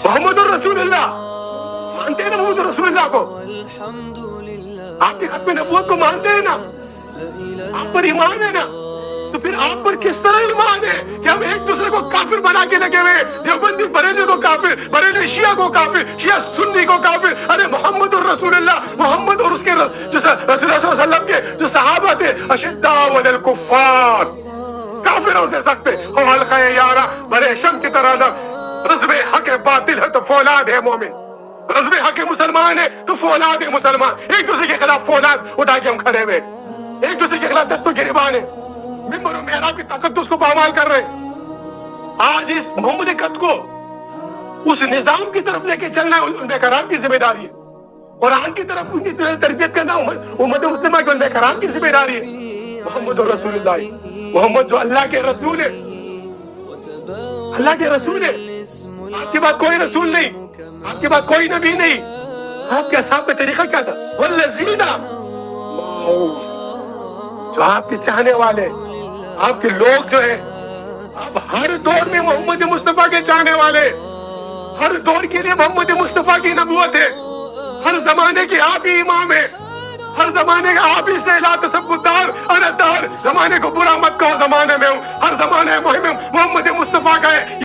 محمد رسول اللہ مانتے ہیں نا؟ محمد رسول اللہ کو آپ کی ختم نبوت کو مانتے ہیں نا؟ آپ پر ایمان ہے نا؟ تو پھر آپ پر کس طرح ایمان ہے کہ ہم ایک دوسرے کو کافر بنا کے لگے ہوئے؟ دیوبندی بریلوی کو کافر، بریلوی شیعہ کو کافر، شیعہ سنی کو کافر. ارے محمد الرسول اللہ، محمد اور اس کے جو رسول اللہ صلی اللہ علیہ وسلم کے جو صحابہ تھے، اشداء علی الکفار، کافروں سے سخت ہے. ہو حلقہ یارا بڑے شم کی طرح نہ. رزم حق باطل ہے تو فولاد ہے مومن، رزم حق مسلمان ہے تو فولاد ہے مسلمان. ایک دوسرے کے خلاف فولاد اٹھا کے ہم کھڑے ہوئے، ایک دوسرے کے خلاف دستوں کی گریبان ہے، ممبر و محراب کی تقدس کو پامال کر رہے ہیں. آج اس مملکت کو اس نظام کی طرف لے کے چلنا ان کرام کی ذمہ داری ہے. قرآن کی طرف ان کی تربیت کرنا امت مسلمہ کی ان کرام کی ذمہ داری ہے. محمد رسول اللہ، محمد جو اللہ کے رسول ہے، اللہ کے رسول ہے. آپ کے بعد کوئی رسول نہیں، آپ کے بعد کوئی نبی نہیں. آپ کے اصحاب کا طریقہ کیا تھا؟ والذین جو آپ کے چاہنے والے، آپ کے لوگ جو ہیں، اب ہر دور میں محمد مصطفیٰ کے چاہنے والے، ہر دور کے لیے محمد مصطفیٰ کی نبوت ہے. ہر زمانے کے آپ ہی امام ہیں، ہر زمانے کا آپ ہی سے لا تسب دار انا دار. زمانے کو برا مت کہو، زمانے میں ہوں، ہر زمانے محمد مصطفیٰ کا ہے.